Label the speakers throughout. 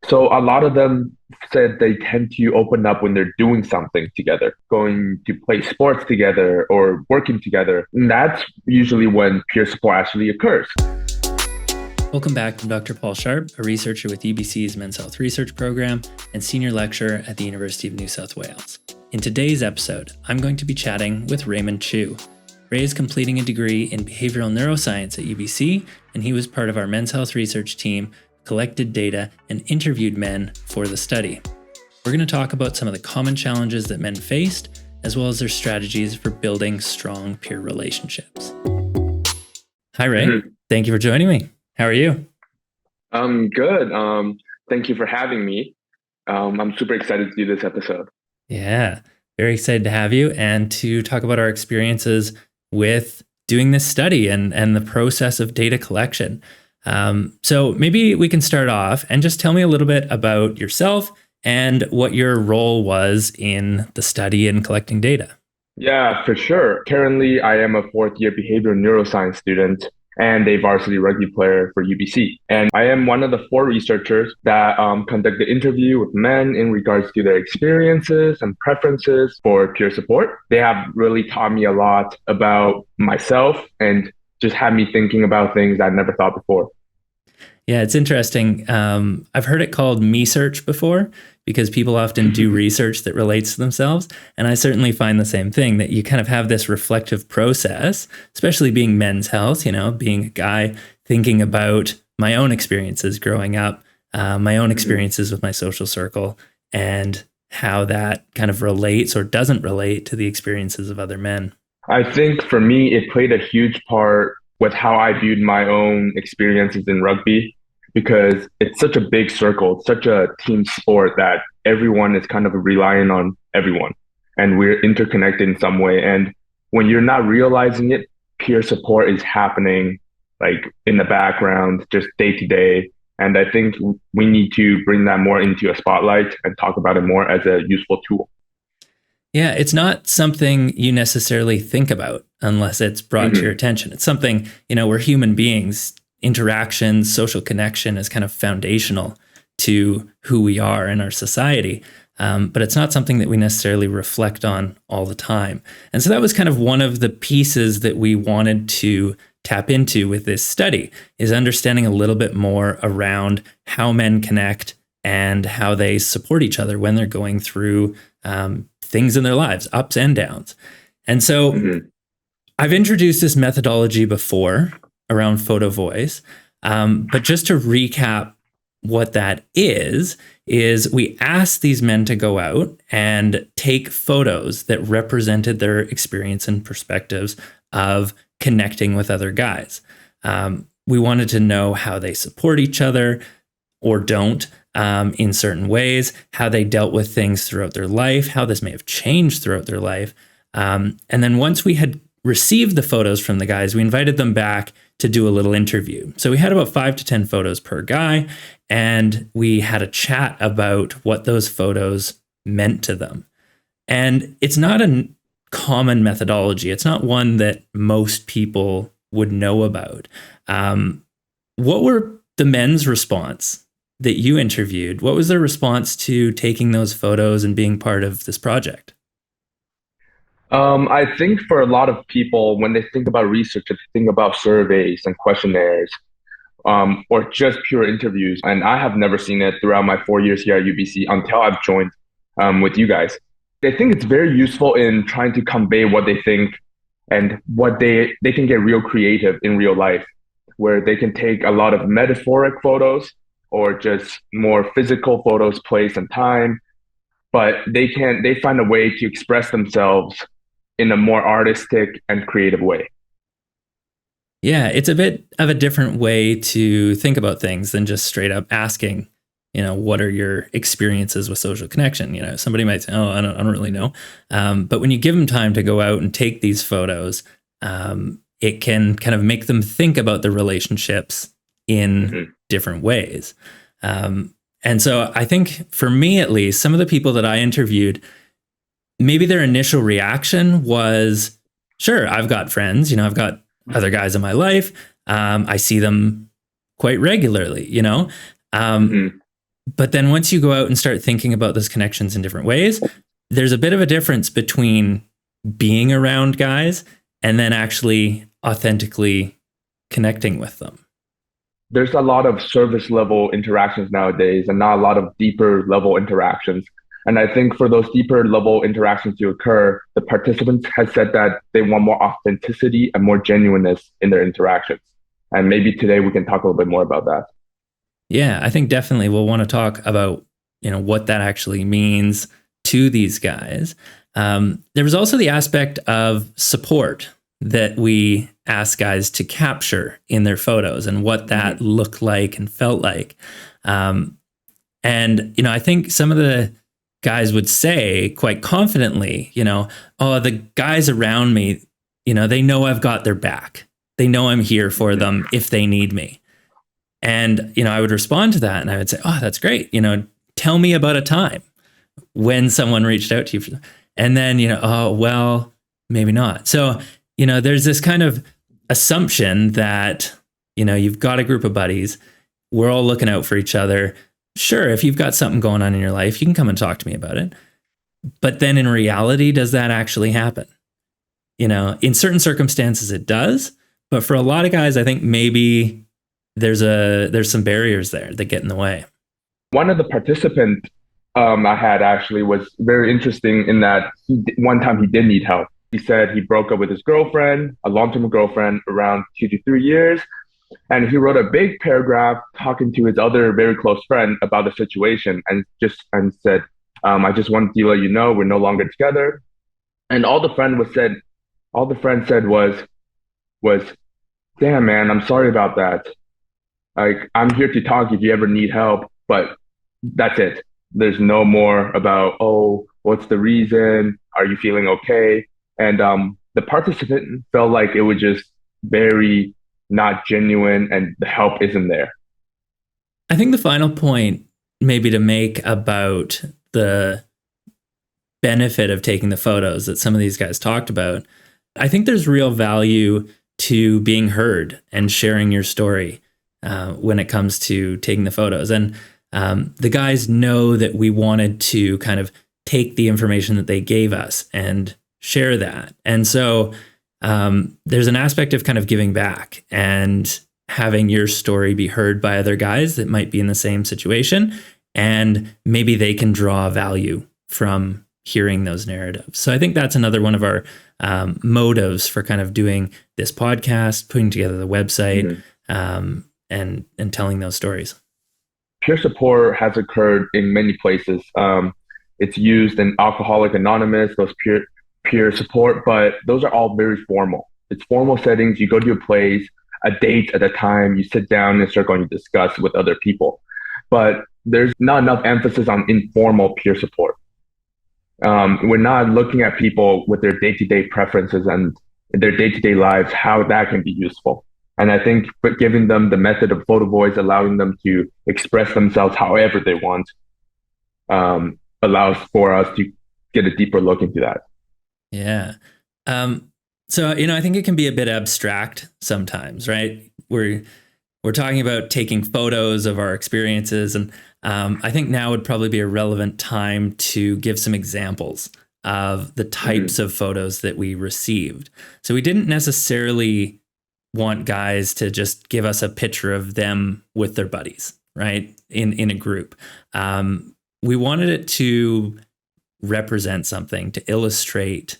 Speaker 1: So a lot of them said they tend to open up when they're doing something together, going to play sports together or working together. And that's usually when peer support actually occurs.
Speaker 2: Welcome back. I'm Dr. Paul Sharp, a researcher with UBC's Men's Health Research Program and senior lecturer at the University of New South Wales. In today's episode, I'm going to be chatting with Raymond Chou. Ray is completing a degree in behavioral neuroscience at UBC, and he was part of our men's health research team, collected data, and interviewed men for the study. We're going to talk about some of the common challenges that men faced, as well as their strategies for building strong peer relationships. Hi, Ray. Thank you for joining me. How are you?
Speaker 1: I'm good. Thank you for having me. I'm super excited to do this episode.
Speaker 2: Yeah, very excited to have you and to talk about our experiences with doing this study and the process of data collection. So maybe we can start off and just tell me a little bit about yourself and what your role was in the study and collecting data.
Speaker 1: Yeah, for sure. Currently, I am a fourth year behavioral neuroscience student and a varsity rugby player for UBC. And I am one of the four researchers that conduct the interview with men in regards to their experiences and preferences for peer support. They have really taught me a lot about myself and just had me thinking about things I'd never thought before.
Speaker 2: Yeah, it's interesting. I've heard it called me search before because people often do research that relates to themselves. And I certainly find the same thing, that you kind of have this reflective process, especially being men's health, being a guy, thinking about my own experiences growing up, my own experiences with my social circle, and how that kind of relates or doesn't relate to the experiences of other men.
Speaker 1: I think for me, it played a huge part with how I viewed my own experiences in rugby because it's such a big circle, it's such a team sport that everyone is kind of relying on everyone and we're interconnected in some way. And when you're not realizing it, peer support is happening like in the background, just day to day. And I think we need to bring that more into a spotlight and talk about it more as a useful tool.
Speaker 2: Yeah, it's not something you necessarily think about unless it's brought to your attention. It's something, we're human beings. Interactions, social connection is kind of foundational to who we are in our society. But it's not something that we necessarily reflect on all the time. And so that was kind of one of the pieces that we wanted to tap into with this study, is understanding a little bit more around how men connect and how they support each other when they're going through things in their lives, ups and downs. And so I've introduced this methodology before around Photovoice, but just to recap what that is we asked these men to go out and take photos that represented their experience and perspectives of connecting with other guys. We wanted to know how they support each other or don't in certain ways, how they dealt with things throughout their life, how this may have changed throughout their life. And then once we had received the photos from the guys, we invited them back to do a little interview. So we had about 5 to 10 photos per guy, and we had a chat about what those photos meant to them. And it's not a common methodology. It's not one that most people would know about. What were the men's response that you interviewed? What was their response to taking those photos and being part of this project?
Speaker 1: I think for a lot of people, when they think about research, they think about surveys and questionnaires, or just pure interviews. And I have never seen it throughout my 4 years here at UBC until I've joined with you guys. I think it's very useful in trying to convey what they think and what they can get real creative in real life, where they can take a lot of metaphoric photos or just more physical photos, place and time, but they find a way to express themselves in a more artistic and creative way.
Speaker 2: Yeah, it's a bit of a different way to think about things than just straight up asking, what are your experiences with social connection? Somebody might say, oh, I don't really know. But when you give them time to go out and take these photos, it can kind of make them think about the relationships in different ways. And so I think for me, at least, some of the people that I interviewed, maybe their initial reaction was, sure, I've got friends, I've got other guys in my life. I see them quite regularly, But then once you go out and start thinking about those connections in different ways, there's a bit of a difference between being around guys and then actually authentically connecting with them.
Speaker 1: There's a lot of service level interactions nowadays and not a lot of deeper level interactions. And I think for those deeper level interactions to occur, the participants have said that they want more authenticity and more genuineness in their interactions. And maybe today we can talk a little bit more about that.
Speaker 2: Yeah, I think definitely we'll want to talk about, what that actually means to these guys. There was also the aspect of support that we asked guys to capture in their photos and what that looked like and felt like. And I think some of the guys would say quite confidently, oh, the guys around me, they know I've got their back. They know I'm here for them if they need me. And, I would respond to that and I would say, oh, that's great. Tell me about a time when someone reached out to you. And then, oh, well, maybe not. So, there's this kind of assumption that, you've got a group of buddies. We're all looking out for each other. Sure, if you've got something going on in your life, you can come and talk to me about it. But then in reality, does that actually happen? In certain circumstances, it does. But for a lot of guys, I think maybe there's some barriers there that get in the way.
Speaker 1: One of the participants I had actually was very interesting in that one time he did need help. He said he broke up with his girlfriend, a long-term girlfriend, around 2 to 3 years. And he wrote a big paragraph talking to his other very close friend about the situation and said, I just wanted to let you know we're no longer together. And all the friend said was, damn man, I'm sorry about that. Like, I'm here to talk if you ever need help, but that's it. There's no more about, oh, what's the reason? Are you feeling okay? And the participant felt like it was just very not genuine and the help isn't there.
Speaker 2: I think the final point maybe to make about the benefit of taking the photos that some of these guys talked about, I think there's real value to being heard and sharing your story when it comes to taking the photos. And the guys know that we wanted to kind of take the information that they gave us and share that. And so there's an aspect of kind of giving back and having your story be heard by other guys that might be in the same situation. And maybe they can draw value from hearing those narratives. So I think that's another one of our motives for kind of doing this podcast, putting together the website, and telling those stories.
Speaker 1: Peer support has occurred in many places. It's used in Alcoholic Anonymous, those peer support, but those are all very formal. It's formal settings. You go to a place, a date at a time, you sit down in a circle and you discuss with other people. But there's not enough emphasis on informal peer support. We're not looking at people with their day-to-day preferences and their day-to-day lives, how that can be useful. And I think giving them the method of Photovoice, allowing them to express themselves however they want, allows for us to get a deeper look into that.
Speaker 2: Yeah. So, I think it can be a bit abstract sometimes, right? We're talking about taking photos of our experiences. And I think now would probably be a relevant time to give some examples of the types of photos that we received. So we didn't necessarily want guys to just give us a picture of them with their buddies, right? In a group. We wanted it to represent something, to illustrate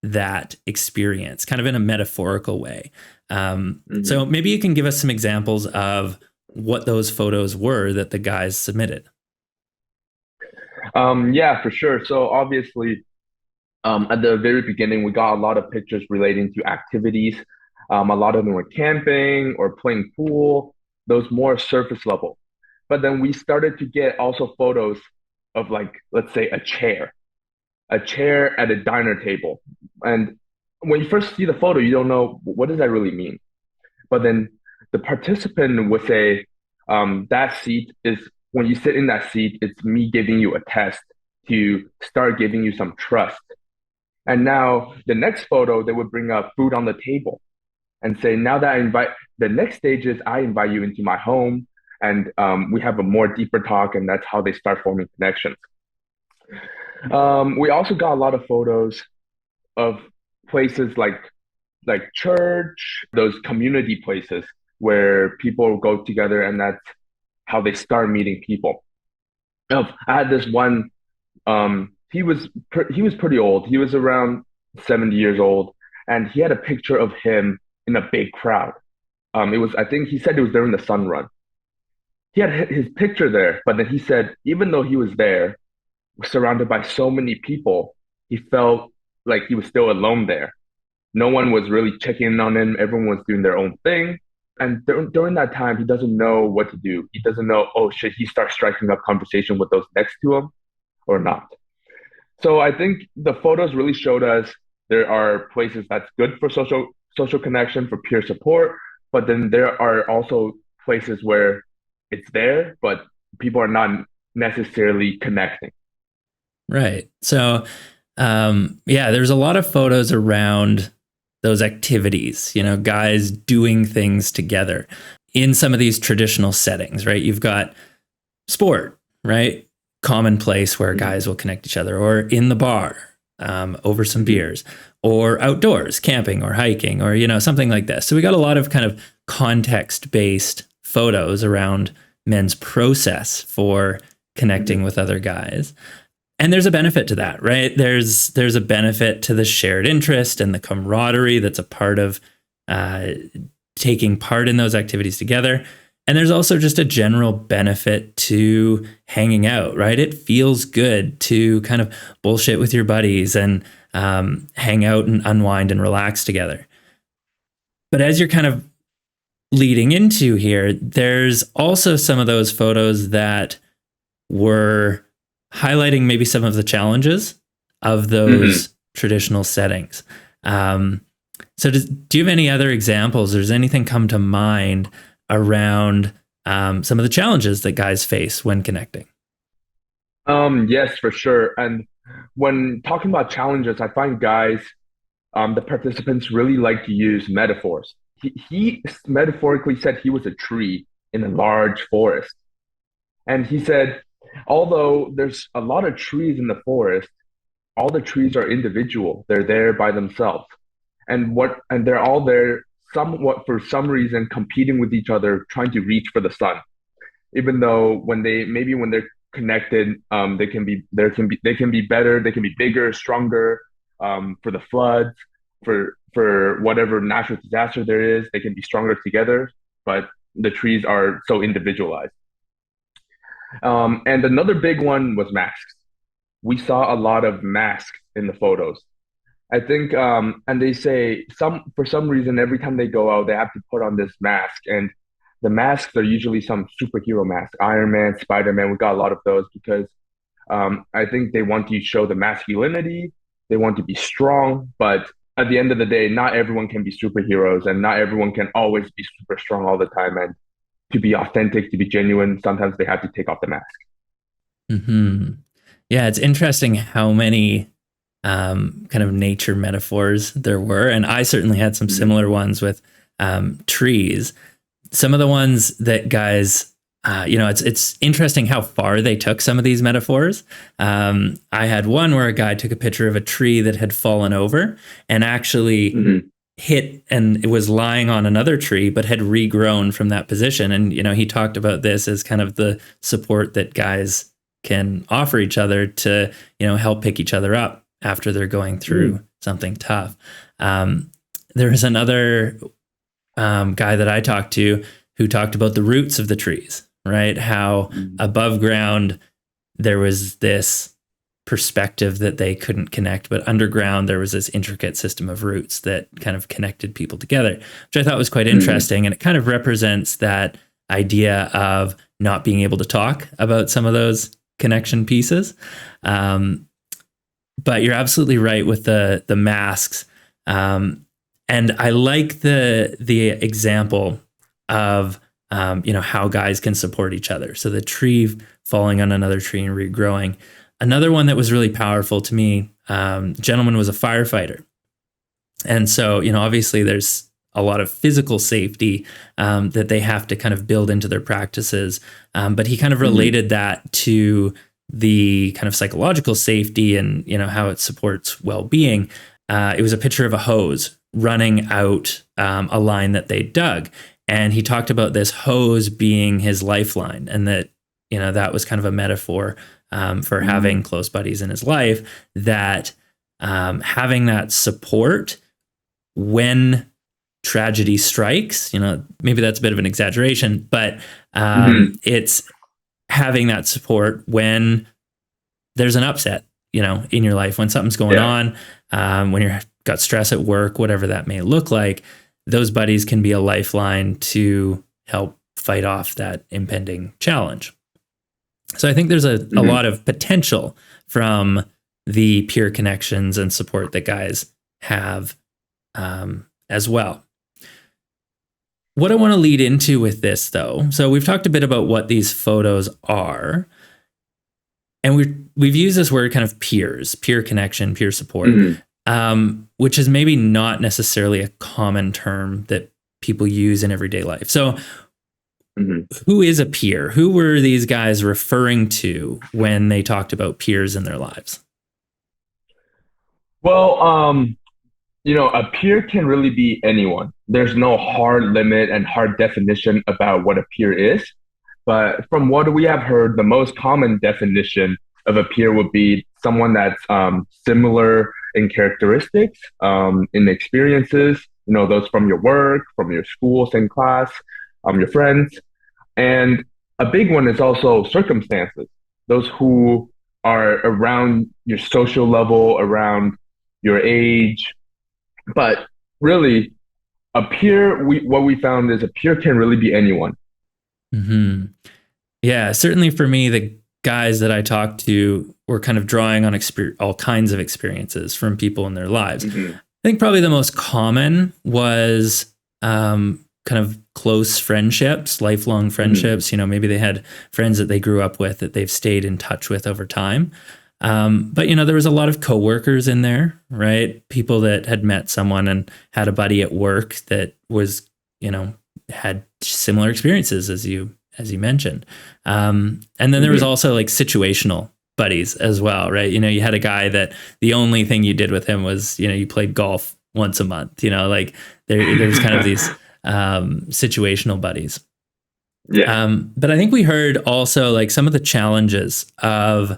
Speaker 2: that experience kind of in a metaphorical way. So maybe you can give us some examples of what those photos were that the guys submitted.
Speaker 1: Yeah, for sure. So obviously, at the very beginning, we got a lot of pictures relating to activities. A lot of them were camping or playing pool, those more surface level. But then we started to get also photos of, like, let's say a chair at a diner table. And when you first see the photo, you don't know what does that really mean. But then the participant would say, that seat is, when you sit in that seat, it's me giving you a test to start giving you some trust. And now the next photo, they would bring up food on the table and say, now that the next stage is I invite you into my home. and we have a more deeper talk, and that's how they start forming connections. We also got a lot of photos of places like church, those community places where people go together, and that's how they start meeting people. I had this one. He was pretty old. He was around 70 years old, and he had a picture of him in a big crowd. It was, I think he said it was during the sun run. He had his picture there, but then he said even though he was there, surrounded by so many people, he felt like he was still alone there. No one was really checking in on him. Everyone was doing their own thing. And during that time, he doesn't know what to do. He doesn't know, oh, should he start striking up conversation with those next to him or not? So I think the photos really showed us there are places that's good for social connection, for peer support, but then there are also places where it's there, but people are not necessarily connecting.
Speaker 2: Right. So, yeah, there's a lot of photos around those activities, guys doing things together in some of these traditional settings, right? You've got sport, right? Common place where guys will connect each other, or in the bar over some beers, or outdoors, camping or hiking, or, something like this. So we got a lot of kind of context-based photos around men's process for connecting with other guys. And there's a benefit to that, right? There's a benefit to the shared interest and the camaraderie that's a part of taking part in those activities together. And there's also just a general benefit to hanging out, right? It feels good to kind of bullshit with your buddies and hang out and unwind and relax together. But as you're kind of leading into here, there's also some of those photos that were highlighting maybe some of the challenges of those traditional settings. So do you have any other examples? Does anything come to mind around some of the challenges that guys face when connecting?
Speaker 1: Yes, for sure. And when talking about challenges, I find guys, the participants really like to use metaphors. He metaphorically said he was a tree in a large forest. And he said, although there's a lot of trees in the forest, all the trees are individual. They're there by themselves. And they're all there somewhat for some reason competing with each other, trying to reach for the sun. Even though when they're connected, they can be better, they can be bigger, stronger, for the floods, for whatever natural disaster there is, they can be stronger together, but the trees are so individualized. And another big one was masks. We saw a lot of masks in the photos. I think, and they say for some reason, every time they go out, they have to put on this mask, and the masks are usually some superhero mask, Iron Man, Spider-Man. We got a lot of those because I think they want to show the masculinity. They want to be strong, but at the end of the day, not everyone can be superheroes, and not everyone can always be super strong all the time. And to be authentic, to be genuine, sometimes they have to take off the mask.
Speaker 2: Mm-hmm. Yeah, it's interesting how many kind of nature metaphors there were. And I certainly had some similar ones with trees. Some of the ones that guys, it's interesting how far they took some of these metaphors. I had one where a guy took a picture of a tree that had fallen over and actually hit, and it was lying on another tree, but had regrown from that position. And, he talked about this as kind of the support that guys can offer each other to, help pick each other up after they're going through something tough. There was another guy that I talked to who talked about the roots of the trees, right? How above ground there was this perspective that they couldn't connect, but underground there was this intricate system of roots that kind of connected people together, which I thought was quite interesting. And it kind of represents that idea of not being able to talk about some of those connection pieces. But you're absolutely right with the masks. And I like the example of how guys can support each other. So the tree falling on another tree and regrowing. Another one that was really powerful to me, the gentleman was a firefighter. And so, obviously there's a lot of physical safety that they have to kind of build into their practices. But he kind of related that to the kind of psychological safety and, how it supports well-being. It was a picture of a hose running out a line that they dug. And he talked about this hose being his lifeline, and that, that was kind of a metaphor for having close buddies in his life, that having that support when tragedy strikes, maybe that's a bit of an exaggeration, but it's having that support when there's an upset, in your life, when something's going on, when you've got stress at work, whatever that may look like. Those buddies can be a lifeline to help fight off that impending challenge. So I think there's a lot of potential from the peer connections and support that guys have as well. What I want to lead into with this, though, so we've talked a bit about what these photos are, and we've used this word kind of peer connection, peer support, which is maybe not necessarily a common term that people use in everyday life. So who is a peer? Who were these guys referring to when they talked about peers in their lives?
Speaker 1: Well, a peer can really be anyone. There's no hard limit and hard definition about what a peer is. But from what we have heard, the most common definition of a peer would be someone that's similar in characteristics, in experiences, those from your work, from your school, same class, your friends. And a big one is also circumstances, those who are around your social level, around your age. But really, a peer, what we found is a peer can really be anyone.
Speaker 2: Yeah, certainly for me, the guys that I talked to were kind of drawing on all kinds of experiences from people in their lives. I think probably the most common was kind of close friendships, lifelong friendships. Maybe they had friends that they grew up with that they've stayed in touch with over time. But there was a lot of coworkers in there, right? People that had met someone and had a buddy at work that was, had similar experiences as you mentioned. And then there was also like situational buddies as well, right? You had a guy that the only thing you did with him was, you played golf once a month, like there's kind of these situational buddies. But I think we heard also like some of the challenges of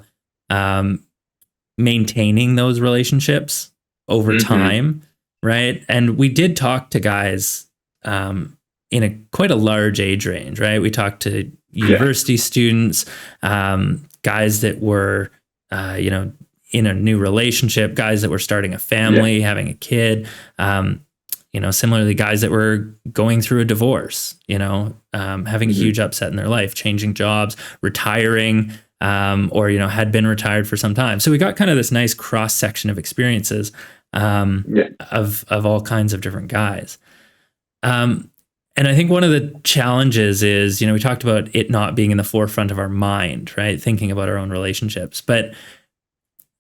Speaker 2: maintaining those relationships over time, right? And we did talk to guys in quite a large age range, right? We talked to university students, guys that were, in a new relationship, guys that were starting a family, having a kid, similarly, guys that were going through a divorce, having a huge upset in their life, changing jobs, retiring, or, had been retired for some time. So we got kind of this nice cross section of experiences of all kinds of different guys. And I think one of the challenges is, we talked about it not being in the forefront of our mind, right? Thinking about our own relationships, but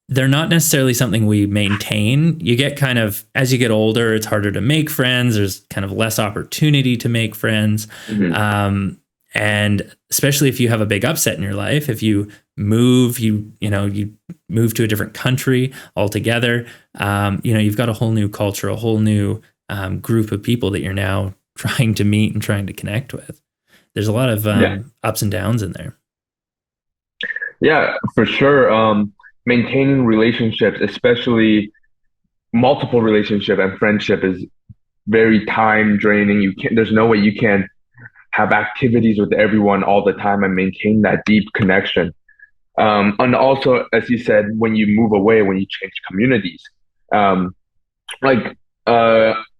Speaker 2: they're not necessarily something we maintain. You get kind of, as you get older, it's harder to make friends. There's kind of less opportunity to make friends. And especially if you have a big upset in your life, if you move, you move to a different country altogether, you've got a whole new culture, a whole new group of people that you're now trying to meet and trying to connect with. There's a lot of ups and downs in there.
Speaker 1: Yeah, for sure. Maintaining relationships, especially multiple relationship and friendship, is very time draining. There's no way you can have activities with everyone all the time and maintain that deep connection. And also, as you said, when you move away, when you change communities, I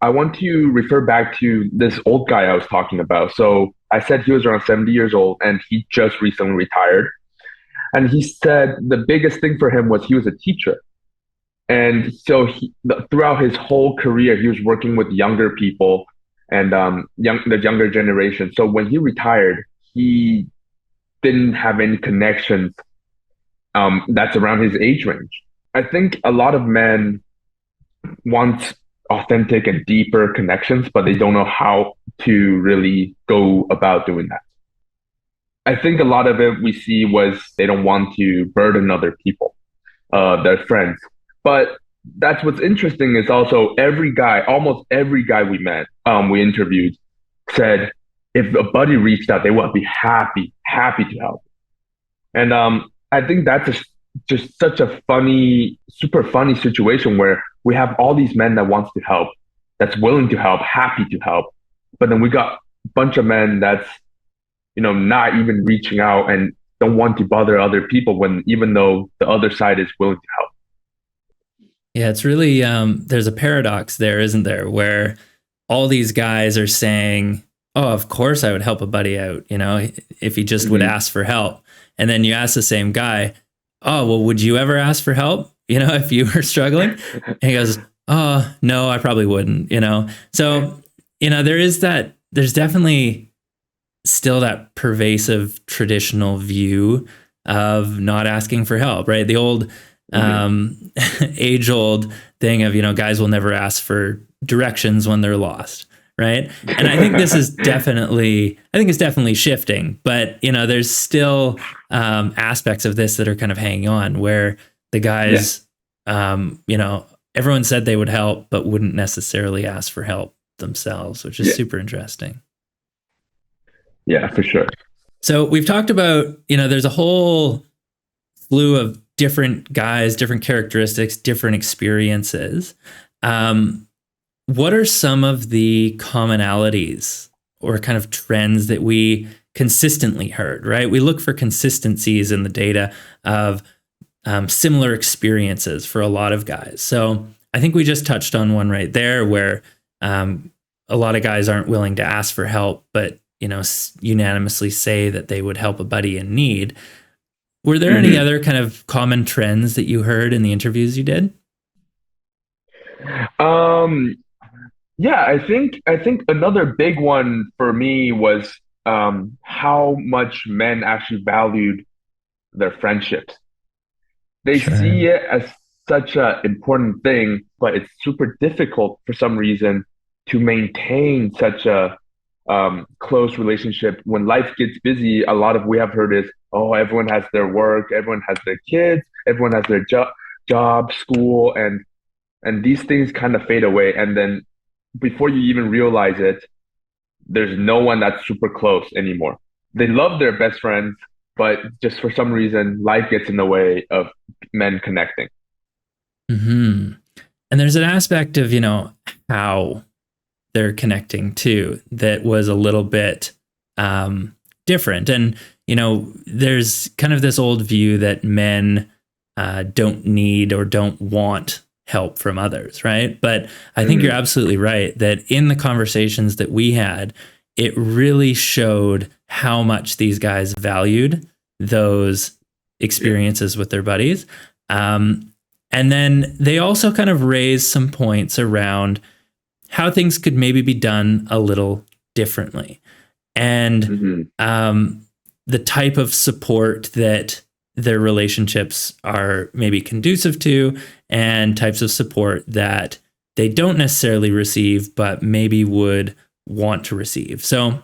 Speaker 1: want to refer back to this old guy I was talking about. So I said he was around 70 years old and he just recently retired. And he said the biggest thing for him was he was a teacher. And so throughout his whole career, he was working with younger people and the younger generation. So when he retired, he didn't have any connections that's around his age range. I think a lot of men want authentic and deeper connections, but they don't know how to really go about doing that. I think a lot of it we see was they don't want to burden other people, their friends. But that's what's interesting is also every guy, almost every guy we met, we interviewed, said if a buddy reached out, they would be happy to help. And I think that's just such a funny, super funny situation where we have all these men that wants to help, that's willing to help, happy to help, but then we got a bunch of men that's not even reaching out and don't want to bother other people when even though the other side is willing to help.
Speaker 2: Yeah, it's really there's a paradox there, isn't there, where all these guys are saying, "Oh, of course I would help a buddy out, if he just would ask for help." And then you ask the same guy, "Oh, well, would you ever ask for help, if you were struggling?" And he goes, "Oh, no, I probably wouldn't." So, there's definitely still that pervasive traditional view of not asking for help, right? The old age old thing of, guys will never ask for directions when they're lost. Right. And I think this is it's definitely shifting, but there's still aspects of this that are kind of hanging on where the guys, everyone said they would help, but wouldn't necessarily ask for help themselves, which is super interesting.
Speaker 1: Yeah, for sure.
Speaker 2: So we've talked about, there's a whole slew of different guys, different characteristics, different experiences. What are some of the commonalities or kind of trends that we consistently heard, right? We look for consistencies in the data of similar experiences for a lot of guys. So I think we just touched on one right there where a lot of guys aren't willing to ask for help, but unanimously say that they would help a buddy in need. Were there any other kind of common trends that you heard in the interviews you did?
Speaker 1: Yeah, I think another big one for me was how much men actually valued their friendships. They see it as such an important thing, but it's super difficult for some reason to maintain such a close relationship when life gets busy. A lot of we have heard is, oh, everyone has their work, everyone has their kids, everyone has their job, school, and these things kind of fade away. And then before you even realize it, there's no one that's super close anymore. They love their best friends, but just for some reason, life gets in the way of men connecting.
Speaker 2: Mm-hmm. And there's an aspect of, how they're connecting too that was a little bit different. And, there's kind of this old view that men don't need or don't want help from others, right? But I think you're absolutely right that in the conversations that we had, it really showed how much these guys valued those experiences with their buddies. And then they also kind of raised some points around how things could maybe be done a little differently. And the type of support that their relationships are maybe conducive to, and types of support that they don't necessarily receive, but maybe would want to receive. So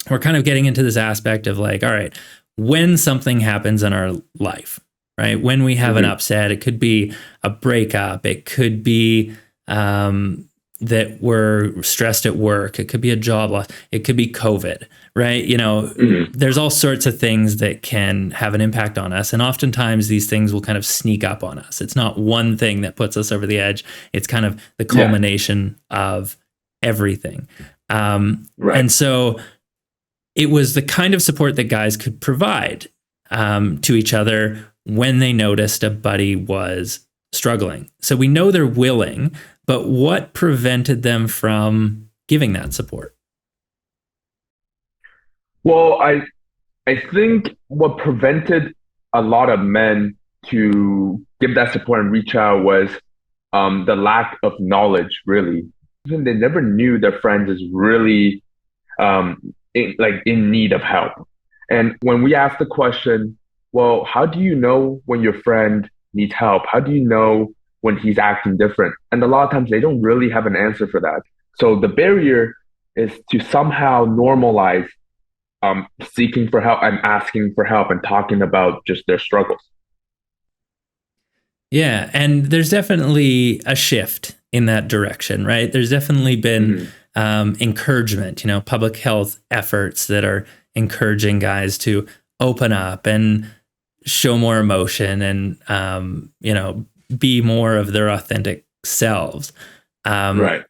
Speaker 2: we're kind of getting into this aspect of like, all right, when something happens in our life, right? When we have an upset, it could be a breakup. It could be that we're stressed at work. It could be a job loss. It could be COVID, right? There's all sorts of things that can have an impact on us. And oftentimes these things will kind of sneak up on us. It's not one thing that puts us over the edge. It's kind of the culmination of everything. And so it was the kind of support that guys could provide to each other when they noticed a buddy was struggling. So we know they're willing, but what prevented them from giving that support?
Speaker 1: Well, I think what prevented a lot of men to give that support and reach out was the lack of knowledge, really. Even they never knew their friends is really in need of help. And when we ask the question, well, how do you know when your friend needs help? How do you know when he's acting different. And a lot of times they don't really have an answer for that. So the barrier is to somehow normalize seeking for help and asking for help and talking about just their struggles.
Speaker 2: Yeah, and there's definitely a shift in that direction, right? There's definitely been
Speaker 1: Hmm.
Speaker 2: encouragement, public health efforts that are encouraging guys to open up and show more emotion and, be more of their authentic selves. Um,
Speaker 1: Right.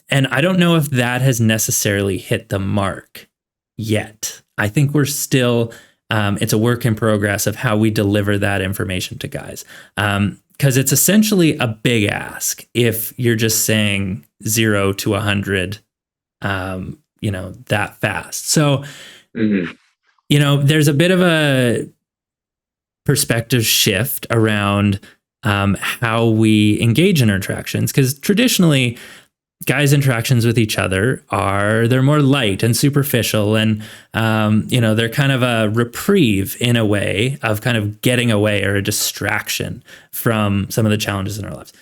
Speaker 2: and I don't know if that has necessarily hit the mark yet. I think we're still, it's a work in progress of how we deliver that information to guys. Because it's essentially a big ask if you're just saying 0 to 100, that fast. So,
Speaker 1: Hmm.
Speaker 2: there's a bit of a perspective shift around how we engage in our interactions. Because traditionally, guys' interactions with each other they're more light and superficial, and they're kind of a reprieve in a way of kind of getting away or a distraction from some of the challenges in our lives.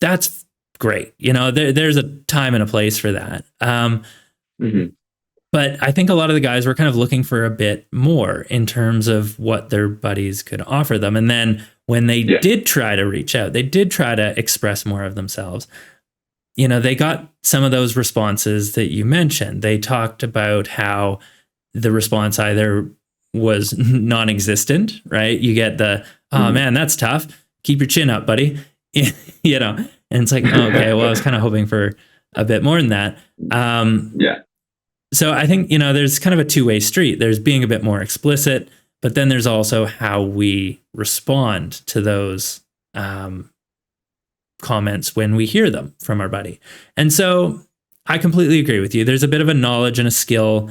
Speaker 2: That's great. There's a time and a place for that.
Speaker 1: Hmm.
Speaker 2: But I think a lot of the guys were kind of looking for a bit more in terms of what their buddies could offer them. And then when they
Speaker 1: Yeah.
Speaker 2: did try to reach out, they did try to express more of themselves. They got some of those responses that you mentioned. They talked about how the response either was non-existent, right? You get the, oh
Speaker 1: Hmm.
Speaker 2: man, that's tough. Keep your chin up, buddy. And it's like, oh, okay, well, I was kind of hoping for a bit more than that.
Speaker 1: Yeah.
Speaker 2: So I think, there's kind of a two-way street. There's being a bit more explicit, but then there's also how we respond to those comments when we hear them from our buddy. And so I completely agree with you. There's a bit of a knowledge and a skill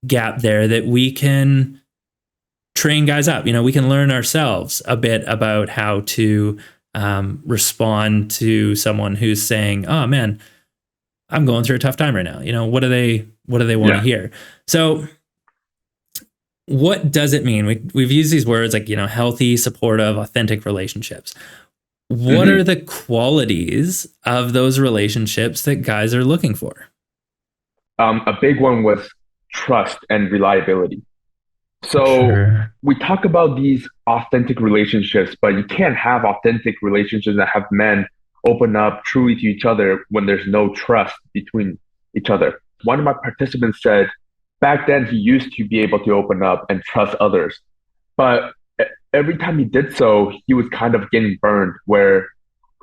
Speaker 2: gap there that we can train guys up. We can learn ourselves a bit about how to respond to someone who's saying, oh man, I'm going through a tough time right now. What do they want to
Speaker 1: Yeah.
Speaker 2: hear? So what does it mean? We've used these words like, healthy, supportive, authentic relationships. What
Speaker 1: Hmm.
Speaker 2: are the qualities of those relationships that guys are looking for?
Speaker 1: A big one was trust and reliability. So
Speaker 2: Sure.
Speaker 1: we talk about these authentic relationships, but you can't have authentic relationships that have men open up truly to each other when there's no trust between each other. One of my participants said back then he used to be able to open up and trust others, but every time he did so, he was kind of getting burned where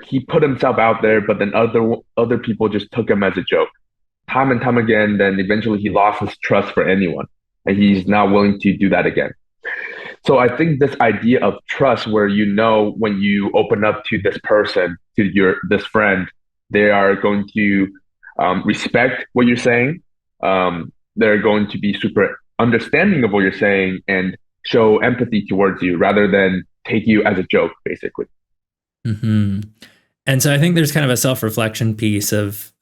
Speaker 1: he put himself out there, but then other people just took him as a joke. Time and time again, then eventually he lost his trust for anyone, and he's not willing to do that again. So I think this idea of trust, where when you open up to this person, to your this friend, they are going to respect what you're saying. They're going to be super understanding of what you're saying and show empathy towards you rather than take you as a joke, basically.
Speaker 2: Hmm. And so I think there's kind of a self-reflection piece of,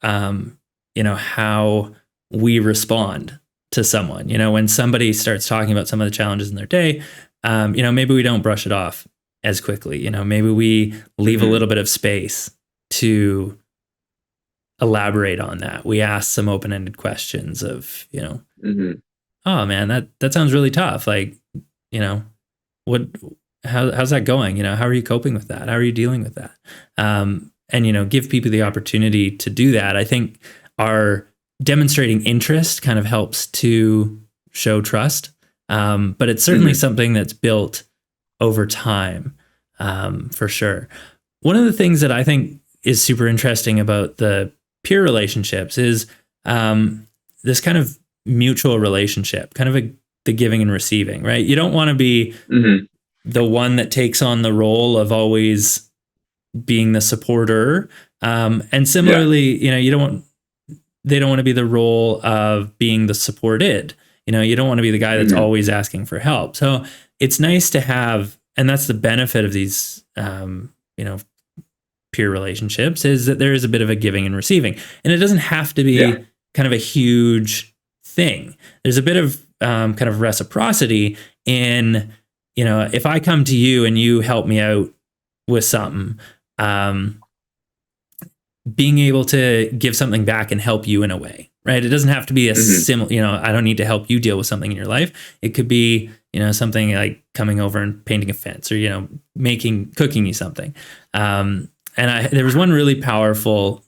Speaker 2: how we respond to someone. When somebody starts talking about some of the challenges in their day, maybe we don't brush it off as quickly. Maybe we leave a
Speaker 1: Hmm.
Speaker 2: little bit of space to elaborate on that. We ask some open-ended questions of,
Speaker 1: Hmm.
Speaker 2: oh man, that sounds really tough. Like, you know, what, how's that going? How are you coping with that? How are you dealing with that? And give people the opportunity to do that. I think our demonstrating interest kind of helps to show trust. But it's certainly
Speaker 1: Hmm.
Speaker 2: something that's built over time, for sure. One of the things that I think is super interesting about the peer relationships is this kind of mutual relationship, kind of the giving and receiving, right? You don't want to be
Speaker 1: Hmm.
Speaker 2: the one that takes on the role of always being the supporter. And
Speaker 1: Yeah.
Speaker 2: similarly, they don't want to be the role of being the supported. You don't want to be the guy that's
Speaker 1: Hmm.
Speaker 2: always asking for help. So it's nice to have, and that's the benefit of these, peer relationships, is that there is a bit of a giving and receiving, and it doesn't have to
Speaker 1: Yeah.
Speaker 2: be kind of a huge thing. There's a bit of kind of reciprocity in, if I come to you and you help me out with something, um, being able to give something back and help you in a way, right? It doesn't have to be a
Speaker 1: Hmm.
Speaker 2: similar, I don't need to help you deal with something in your life. It could be, something like coming over and painting a fence, or, cooking you something. And there was one really powerful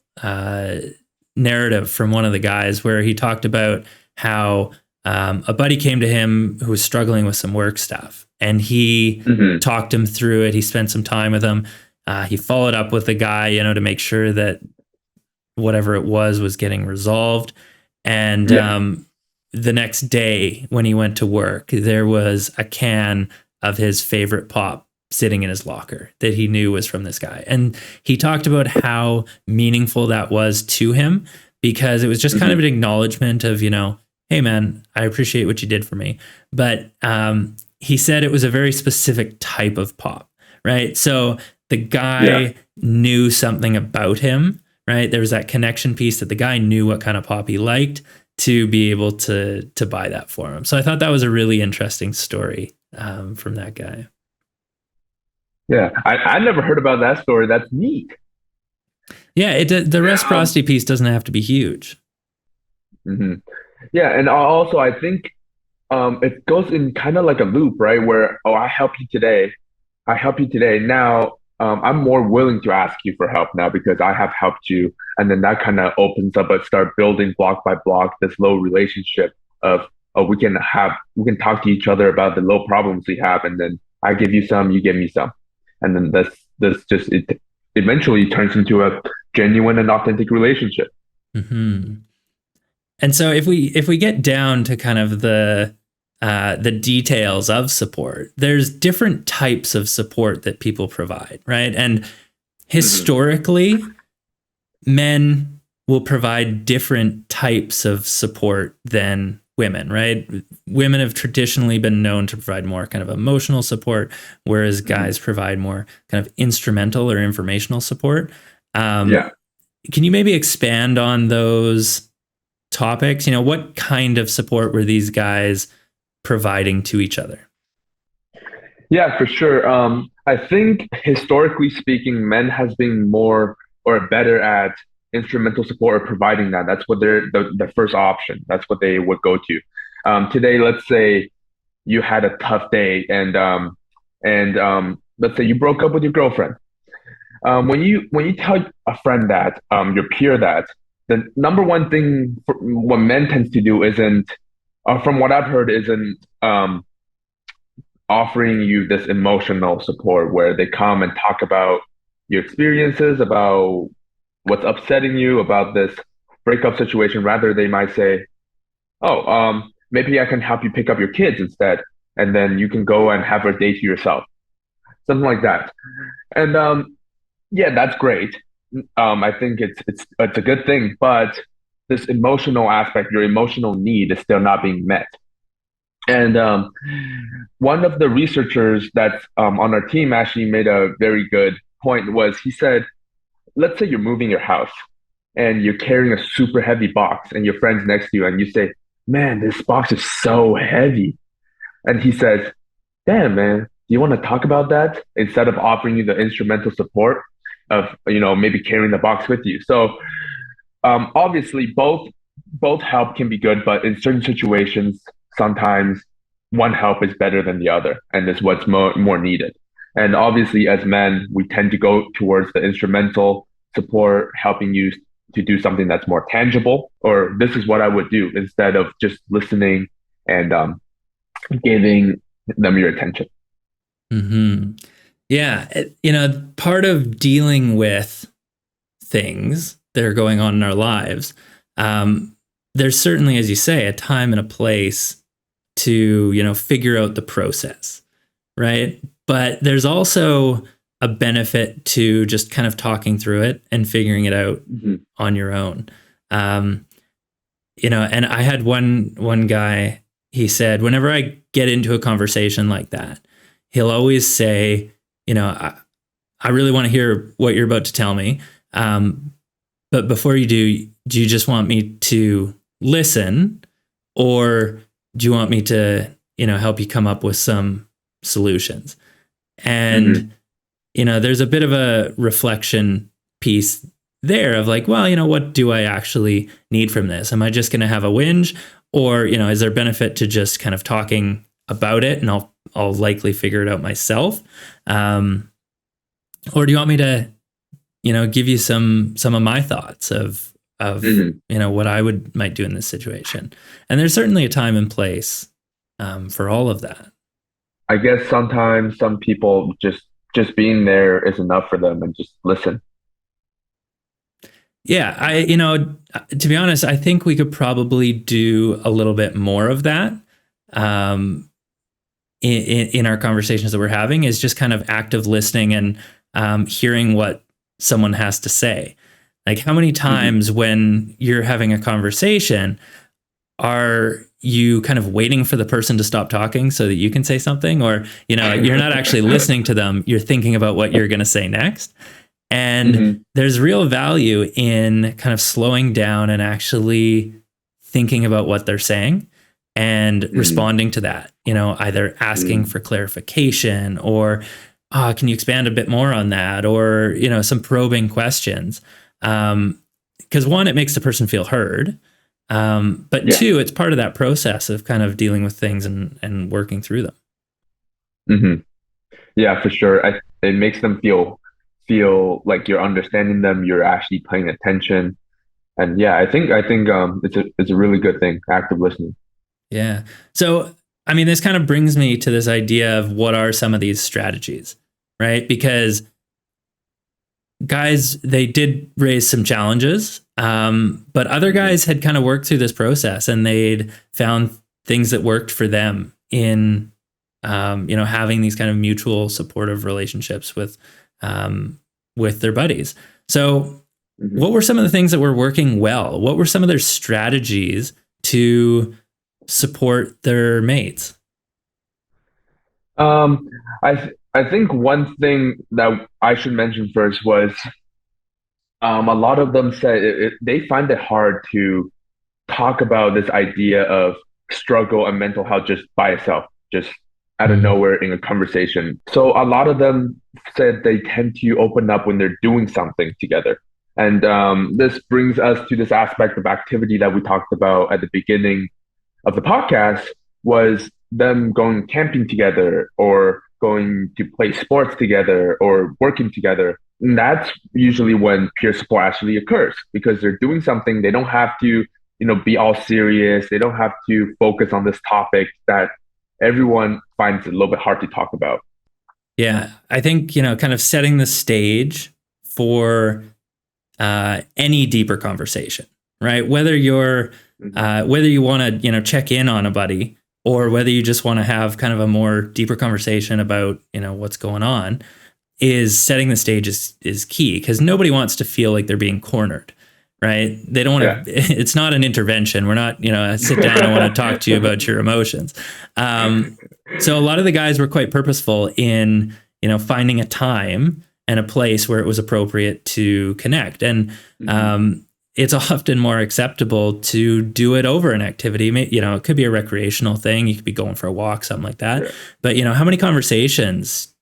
Speaker 2: narrative from one of the guys where he talked about how a buddy came to him who was struggling with some work stuff, and he
Speaker 1: Hmm.
Speaker 2: talked him through it. He spent some time with him. He followed up with the guy, to make sure that whatever it was getting resolved. And
Speaker 1: Yeah.
Speaker 2: the next day when he went to work, there was a can of his favorite pop sitting in his locker that he knew was from this guy. And he talked about how meaningful that was to him, because it was just kind of
Speaker 1: Hmm.
Speaker 2: an acknowledgement of, hey man, I appreciate what you did for me. But he said it was a very specific type of pop, right? So the
Speaker 1: Yeah.
Speaker 2: guy knew something about him, right? There was that connection piece that the guy knew what kind of pop he liked to be able to buy that for him. So I thought that was a really interesting story from that guy.
Speaker 1: Yeah. I never heard about that story. That's neat.
Speaker 2: Yeah, the
Speaker 1: Yeah.
Speaker 2: reciprocity piece doesn't have to be huge.
Speaker 1: Hmm. Yeah. And also, I think it goes in kind of like a loop, right? Where, oh, I help you today. I help you today. Now, I'm more willing to ask you for help now because I have helped you. And then that kind of opens up and start building block by block this low relationship of, oh, we can talk to each other about the low problems we have. And then I give you some, you give me some. And then it eventually turns into a genuine and authentic relationship.
Speaker 2: Hmm. And so if we get down to kind of the details of support, there's different types of support that people provide, right? And
Speaker 1: Hmm.
Speaker 2: historically, men will provide different types of support than women, right? Women have traditionally been known to provide more kind of emotional support, whereas
Speaker 1: Hmm.
Speaker 2: guys provide more kind of instrumental or informational support. Um,
Speaker 1: Yeah.
Speaker 2: can you maybe expand on those topics? What kind of support were these guys providing to each other?
Speaker 1: Yeah, for sure. I think historically speaking, men has been more or better at instrumental support or providing that. That's what they're the first option. That's what they would go to. Today, let's say you had a tough day and let's say you broke up with your girlfriend. When you tell a friend that, your peer that, the number one thing what men tends to do isn't, from what I've heard, isn't offering you this emotional support where they come and talk about your experiences, about what's upsetting you, about this breakup situation. Rather, they might say, "Oh, maybe I can help you pick up your kids instead, and then you can go and have a day to yourself." Something like that. And yeah, that's great. I think it's a good thing, but this emotional aspect, your emotional need, is still not being met. And one of the researchers that's on our team actually made a very good point. Was he said, let's say you're moving your house and you're carrying a super heavy box, and your friend's next to you, and you say, "Man, this box is so heavy." And he says, "Damn, man, do you want to talk about that?" Instead of offering you the instrumental support of, maybe carrying the box with you. So obviously, both help can be good, but in certain situations, sometimes one help is better than the other, and is what's more needed. And obviously, as men, we tend to go towards the instrumental support, helping you to do something that's more tangible, or this is what I would do, instead of just listening and giving them your attention.
Speaker 2: Hmm. Yeah, part of dealing with things that are going on in our lives, um, there's certainly, as you say, a time and a place to figure out the process, right? But there's also a benefit to just kind of talking through it and figuring it out
Speaker 1: Mhm.
Speaker 2: on your own. Um, and I had one guy. He said, whenever I get into a conversation like that, he'll always say, I really want to hear what you're about to tell me. Um, but before you do you just want me to listen, or do you want me to, help you come up with some solutions?
Speaker 1: Mhm.
Speaker 2: And there's a bit of a reflection piece there of like, well, what do I actually need from this? Am I just going to have a whinge, or is there benefit to just kind of talking about it, and I'll likely figure it out myself, or do you want me to give you some of my thoughts of what I might do in this situation? And there's certainly a time and place for all of that.
Speaker 1: I guess sometimes some people just being there is enough for them and just listen.
Speaker 2: Yeah, to be honest, I think we could probably do a little bit more of that in our conversations that we're having, is just kind of active listening and hearing what someone has to say. Like, how many times when you're having a conversation are you kind of waiting for the person to stop talking so that you can say something, or you're not actually listening to them, you're thinking about what you're going to say next. And there's real value in kind of slowing down and actually thinking about what they're saying and responding to that, either asking for clarification, or can you expand a bit more on that, or some probing questions, because one, it makes the person feel heard, but two, it's part of that process of kind of dealing with things and working through them.
Speaker 1: Yeah, for sure. It makes them feel like you're understanding them, you're actually paying attention. And yeah, I think it's a really good thing, active listening.
Speaker 2: Yeah. So, I mean, this kind of brings me to this idea of what are some of these strategies, right? Because guys, they did raise some challenges, but other guys had kind of worked through this process and they'd found things that worked for them in, having these kind of mutual supportive relationships with their buddies. So what were some of the things that were working well? What were some of their strategies to support their mates?
Speaker 1: I think one thing that I should mention first was a lot of them said they find it hard to talk about this idea of struggle and mental health just by itself, just out of nowhere in a conversation. So a lot of them said they tend to open up when they're doing something together. And this brings us to this aspect of activity that we talked about at the beginning of the podcast, was them going camping together or going to play sports together or working together. And that's usually when peer support actually occurs, because they're doing something. They don't have to, be all serious. They don't have to focus on this topic that everyone finds it a little bit hard to talk about.
Speaker 2: Yeah, I think, kind of setting the stage for any deeper conversation, right? Whether you're whether you want to, check in on a buddy, or whether you just want to have kind of a more deeper conversation about, what's going on, is setting the stage is key, because nobody wants to feel like they're being cornered, right? They don't want to, it's not an intervention. We're not, sit down, I want to talk to you about your emotions. So a lot of the guys were quite purposeful in, finding a time and a place where it was appropriate to connect. And it's often more acceptable to do it over an activity. It could be a recreational thing. You could be going for a walk, something like that. Yeah. But, how many conversations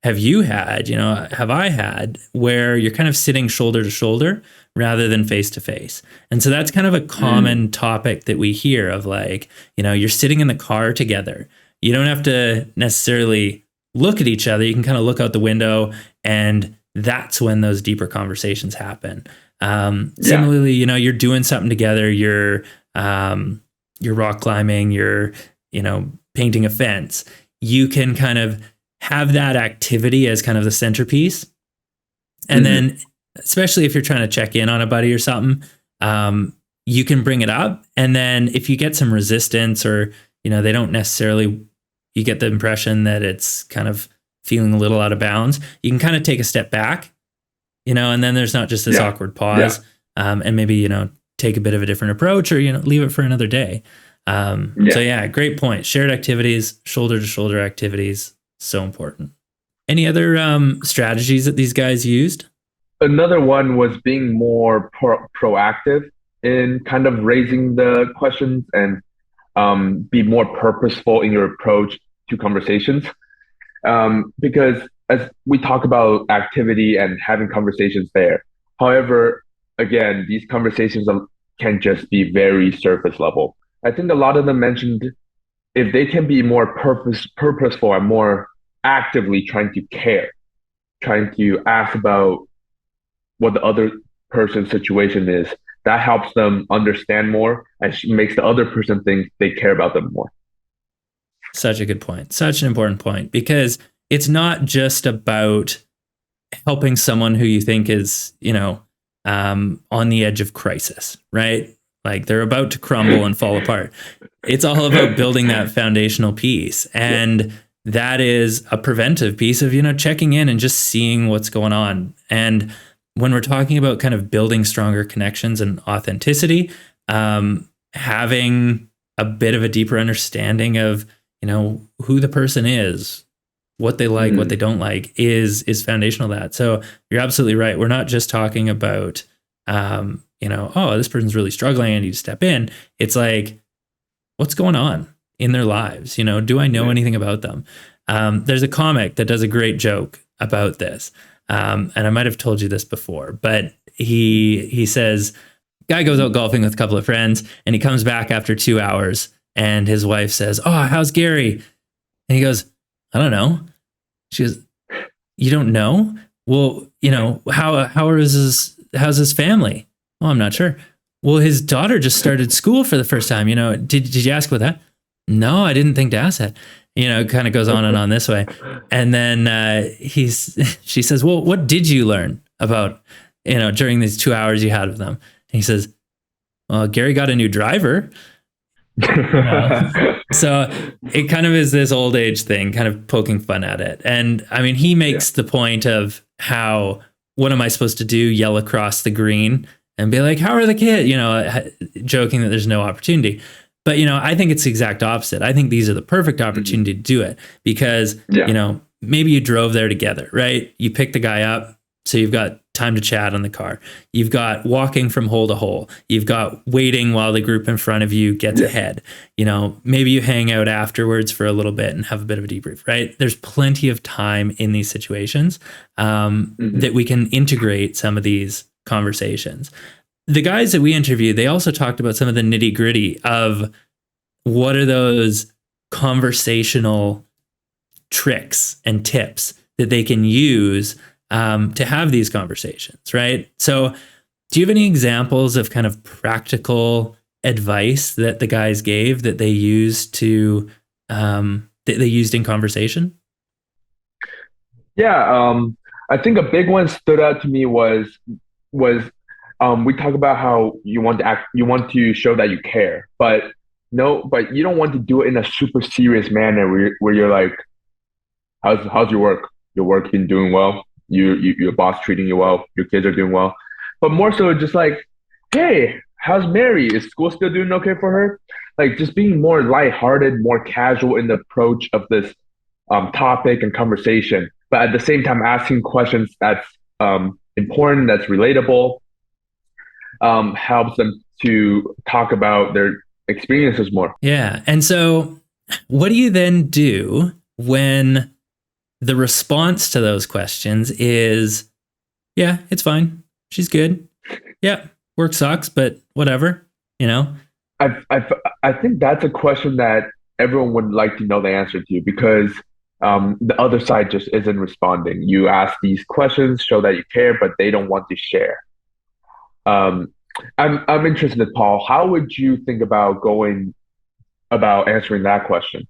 Speaker 2: have you had, have I had, where you're kind of sitting shoulder to shoulder rather than face to face? And so that's kind of a common topic that we hear of, like, you're sitting in the car together. You don't have to necessarily look at each other. You can kind of look out the window, and that's when those deeper conversations happen. Similarly, you're doing something together. You're rock climbing, you're, painting a fence. You can kind of have that activity as kind of the centerpiece. And then, especially if you're trying to check in on a buddy or something, you can bring it up. And then if you get some resistance, or, they don't necessarily, you get the impression that it's kind of feeling a little out of bounds, you can kind of take a step back, and then there's not just this awkward pause, and maybe, take a bit of a different approach, or, leave it for another day. So yeah, great point. Shared activities, shoulder to shoulder activities, so important. Any other strategies that these guys used?
Speaker 1: Another one was being more proactive in kind of raising the questions, and be more purposeful in your approach to conversations. Because as we talk about activity and having conversations there, however, again, these conversations can just be very surface level. I think a lot of them mentioned if they can be more purposeful and more actively trying to care, trying to ask about what the other person's situation is, that helps them understand more and makes the other person think they care about them more.
Speaker 2: Such a good point. Such an important point because it's not just about helping someone who you think is, on the edge of crisis, right? Like they're about to crumble and fall apart. It's all about building that foundational piece. And that is a preventive piece of, checking in and just seeing what's going on. And when we're talking about kind of building stronger connections and authenticity, having a bit of a deeper understanding of, who the person is, what they like, what they don't like is foundational to that. So you're absolutely right. We're not just talking about, oh, this person's really struggling, I need to step in. It's like, what's going on in their lives? Do I know anything about them? There's a comic that does a great joke about this. And I might have told you this before, but he says, guy goes out golfing with a couple of friends and he comes back after 2 hours and his wife says, "Oh, how's Gary?" And he goes, "I don't know." She goes, "You don't know? Well, how's his family?" "Oh, I'm not sure." "Well, his daughter just started school for the first time. Did you ask about that?" "No, I didn't think to ask that." It kind of goes on and on this way. And then she says, "Well, what did you learn about, during these 2 hours you had with them?" And he says, "Well, Gary got a new driver." So it kind of is this old age thing, kind of poking fun at it. And I mean, he makes the point of how, what am I supposed to do? Yell across the green and be like, "How are the kids?" Joking that there's no opportunity. But, I think it's the exact opposite. I think these are the perfect opportunity to do it because, maybe you drove there together, right? You picked the guy up. So you've got time to chat on the car. You've got walking from hole to hole. You've got waiting while the group in front of you gets ahead. Maybe you hang out afterwards for a little bit and have a bit of a debrief, right? There's plenty of time in these situations that we can integrate some of these conversations. The guys that we interviewed, they also talked about some of the nitty gritty of what are those conversational tricks and tips that they can use to have these conversations, right? So do you have any examples of kind of practical advice that the guys gave that they used that they used in conversation?
Speaker 1: Yeah, I think a big one stood out to me was we talk about how you want to show that you care, but but you don't want to do it in a super serious manner where you're like, how's your work? Your work been doing well? Your boss treating you well? Your kids are doing well? But more so just like, hey, how's Mary? Is school still doing okay for her? Like just being more lighthearted, more casual in the approach of this topic and conversation, but at the same time asking questions that's important, that's relatable, helps them to talk about their experiences more.
Speaker 2: Yeah. And so what do you then do when the response to those questions is, "Yeah, it's fine. She's good. Yeah, work sucks, but whatever,
Speaker 1: I think that's a question that everyone would like to know the answer to because the other side just isn't responding. You ask these questions, show that you care, but they don't want to share. Um, I'm interested, Paul. How would you think about going about answering that question?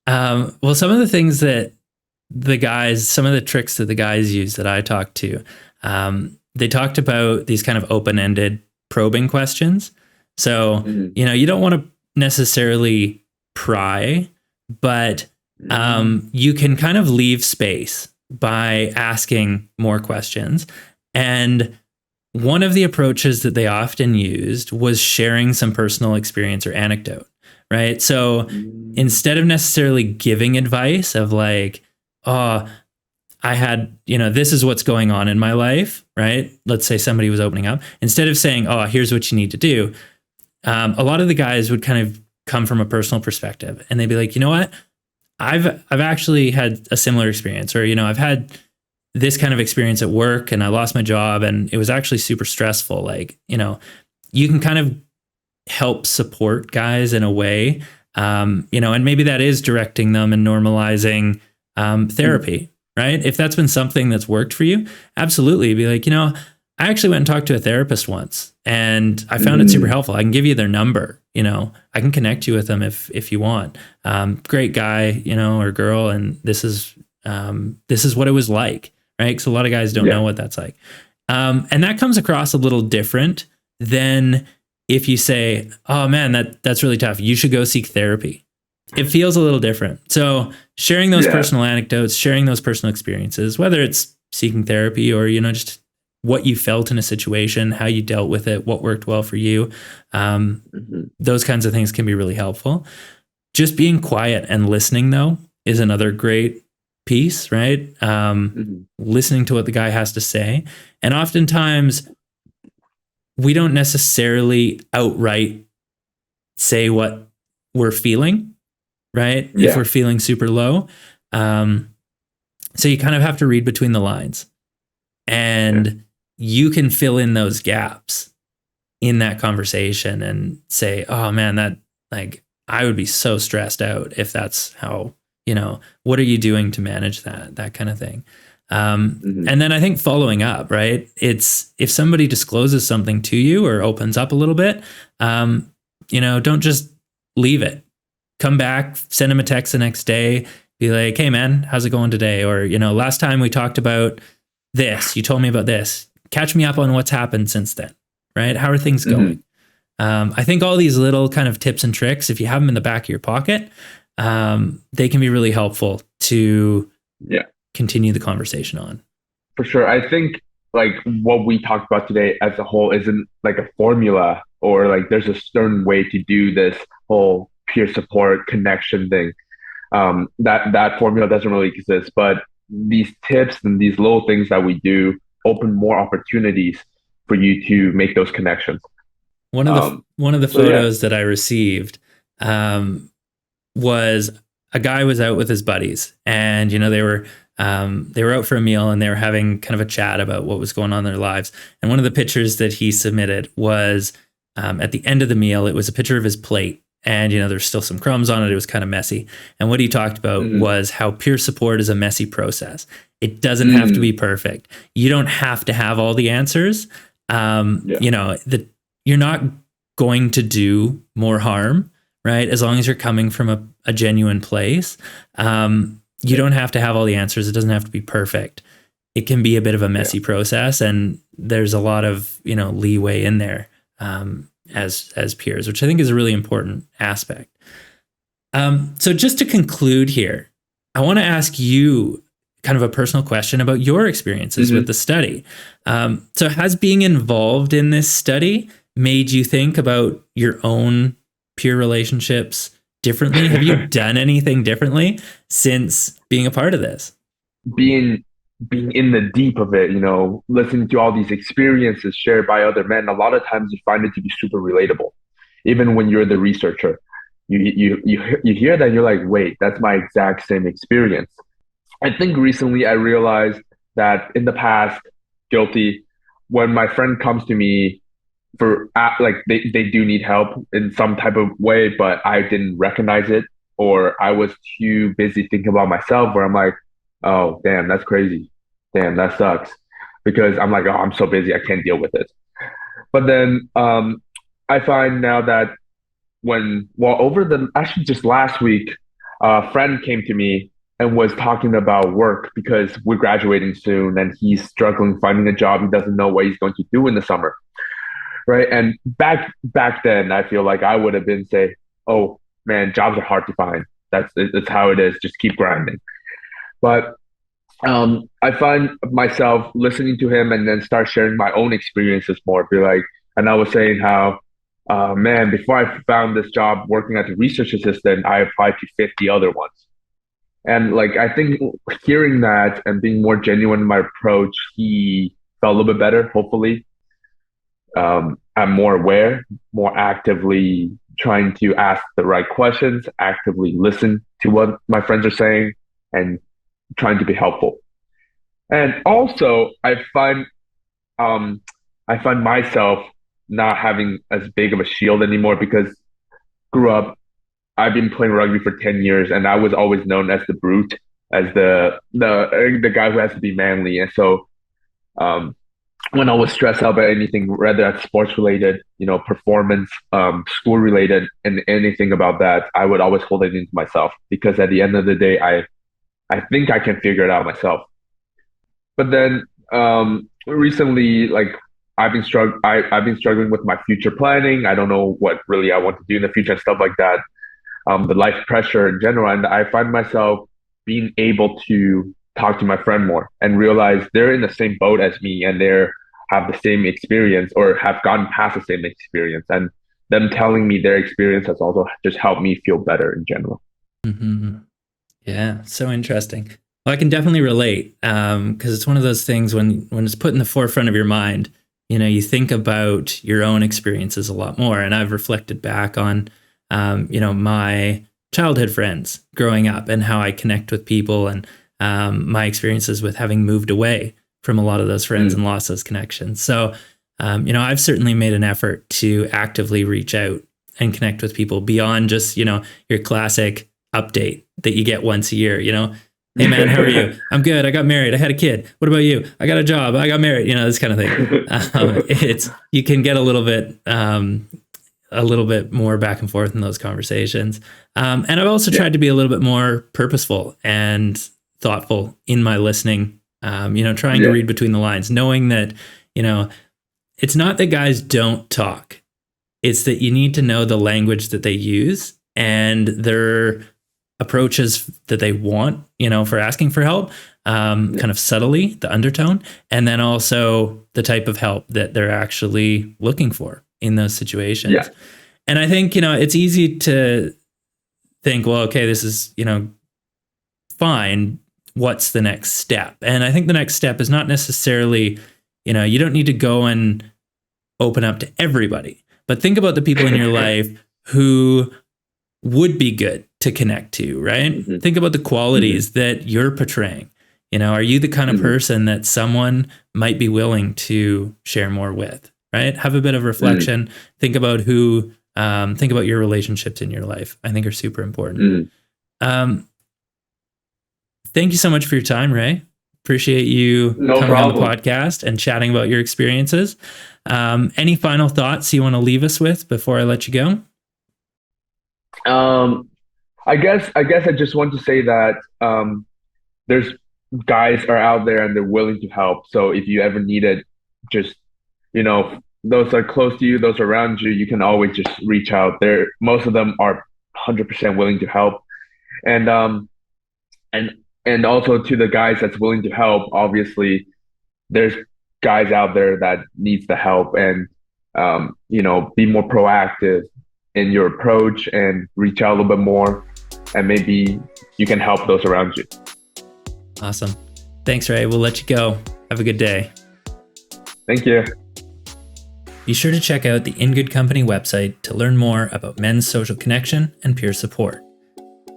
Speaker 2: Well, some of the things that some of the tricks that the guys use that I talked to, they talked about these kind of open-ended probing questions. So, you don't want to necessarily pry, but you can kind of leave space by asking more questions. And one of the approaches that they often used was sharing some personal experience or anecdote, right? So instead of necessarily giving advice of like, "Oh, I had, this is what's going on in my life," right? Let's say somebody was opening up. Instead of saying, "Oh, here's what you need to do," a lot of the guys would kind of come from a personal perspective and they'd be like, "You know what? I've actually had a similar experience, or I've had this kind of experience at work, and I lost my job, and it was actually super stressful. Like, you can kind of help support guys in a way, and maybe that is directing them and normalizing therapy, right? If that's been something that's worked for you, absolutely be like, I actually went and talked to a therapist once, and I found it super helpful. I can give you their number. I can connect you with them if you want. Great guy, or girl, and this is what it was like, right? Because a lot of guys don't know what that's like, and that comes across a little different than if you say, "Oh man, that's really tough. You should go seek therapy." It feels a little different. So sharing those personal anecdotes, sharing those personal experiences, whether it's seeking therapy or just what you felt in a situation, how you dealt with it, what worked well for you. Those kinds of things can be really helpful. Just being quiet and listening, though, is another great piece, right? Listening to what the guy has to say. And oftentimes, we don't necessarily outright say what we're feeling, right? If we're feeling super low. So you kind of have to read between the lines. And you can fill in those gaps in that conversation and say, oh man, that like, I would be so stressed out if that's how, what are you doing to manage that kind of thing? And then I think following up, right? It's if somebody discloses something to you or opens up a little bit, don't just leave it. Come back, send them a text the next day, be like, hey man, how's it going today? Or, last time we talked about this, you told me about this. Catch me up on what's happened since then, right? How are things going? I think all these little kind of tips and tricks, if you have them in the back of your pocket, they can be really helpful to continue the conversation on.
Speaker 1: For sure. I think like what we talked about today as a whole isn't like a formula or like there's a certain way to do this whole peer support connection thing. That formula doesn't really exist, but these tips and these little things that we do open more opportunities for you to make those connections.
Speaker 2: One of the photos that I received was a guy was out with his buddies, and they were out for a meal, and they were having kind of a chat about what was going on in their lives. And one of the pictures that he submitted was at the end of the meal. It was a picture of his plate. And, there's still some crumbs on it. It was kind of messy. And what he talked about was how peer support is a messy process. It doesn't have to be perfect. You don't have to have all the answers. You're not going to do more harm, right? As long as you're coming from a genuine place. You don't have to have all the answers. It doesn't have to be perfect. It can be a bit of a messy process. And there's a lot of, leeway in there. As peers, which I think is a really important aspect. So just to conclude here, I want to ask you kind of a personal question about your experiences with the study. So has being involved in this study made you think about your own peer relationships differently? Have you done anything differently since being a part of this?
Speaker 1: Being in the deep of it, listening to all these experiences shared by other men, a lot of times you find it to be super relatable. Even when you're the researcher, you hear that, you're like, wait, that's my exact same experience. I think recently I realized that in the past, guilty, when my friend comes to me for like they do need help in some type of way, but I didn't recognize it, or I was too busy thinking about myself, where I'm like, oh, damn, that's crazy. Damn, that sucks. Because I'm like, oh, I'm so busy, I can't deal with it. But then I find now that actually just last week, a friend came to me and was talking about work because we're graduating soon and he's struggling finding a job. He doesn't know what he's going to do in the summer. Right. And back then, I feel like I would have been say, oh man, jobs are hard to find. That's how it is. Just keep grinding. But I find myself listening to him and then start sharing my own experiences more. Be like, and I was saying how, man, before I found this job working as a research assistant, I applied to 50 other ones. And like, I think hearing that and being more genuine in my approach, he felt a little bit better, hopefully. I'm more aware, more actively trying to ask the right questions, actively listen to what my friends are saying, and trying to be helpful. And also, um, I find myself not having as big of a shield anymore because grew up. I've been playing rugby for 10 years, and I was always known as the brute, as the guy who has to be manly. And so, um, when I was stressed out about anything, whether that's sports related, performance, school related, and anything about that, I would always hold it into myself because at the end of the day, I think I can figure it out myself. But then recently, like I've been struggling with my future planning. I don't know what really I want to do in the future and stuff like that. The life pressure in general, and I find myself being able to talk to my friend more and realize they're in the same boat as me and they're have the same experience or have gotten past the same experience, and them telling me their experience has also just helped me feel better in general.
Speaker 2: Mm-hmm. Yeah, so interesting. Well, I can definitely relate because it's one of those things when it's put in the forefront of your mind, you think about your own experiences a lot more. And I've reflected back on, my childhood friends growing up and how I connect with people and my experiences with having moved away from a lot of those friends and lost those connections. So, I've certainly made an effort to actively reach out and connect with people beyond just, your classic update that you get once a year, Hey man, how are you? I'm good. I got married. I had a kid. What about you? I got a job. I got married. This kind of thing. You can get a little bit more back and forth in those conversations. And I've also tried to be a little bit more purposeful and thoughtful in my listening. Trying to read between the lines, knowing that it's not that guys don't talk. It's that you need to know the language that they use and their approaches that they want, for asking for help, kind of subtly, the undertone, and then also the type of help that they're actually looking for in those situations. Yeah. And I think, it's easy to think, well, okay, this is, fine. What's the next step? And I think the next step is not necessarily, you don't need to go and open up to everybody, but think about the people in your life who would be good to connect to, right? Mm-hmm. Think about the qualities that you're portraying. Are you the kind of person that someone might be willing to share more with, right? Have a bit of reflection. Think about think about your relationships in your life. I think are super important. Thank you so much for your time, Ray. Appreciate you coming on the podcast and chatting about your experiences. Any final thoughts you want to leave us with before I let you go?
Speaker 1: I guess I just want to say that there's guys are out there and they're willing to help. So if you ever need it, just those are close to you, those around you, you can always just reach out. Most of them are 100% willing to help, and also to the guys that's willing to help. Obviously, there's guys out there that needs the help, and be more proactive in your approach and reach out a little bit more, and maybe you can help those around you.
Speaker 2: Awesome. Thanks, Ray. We'll let you go. Have a good day.
Speaker 1: Thank you.
Speaker 2: Be sure to check out the In Good Company website to learn more about men's social connection and peer support.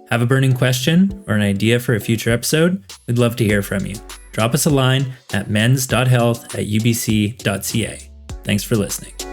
Speaker 2: Have a burning question or an idea for a future episode? We'd love to hear from you. Drop us a line at mens.health@ubc.ca. Thanks for listening.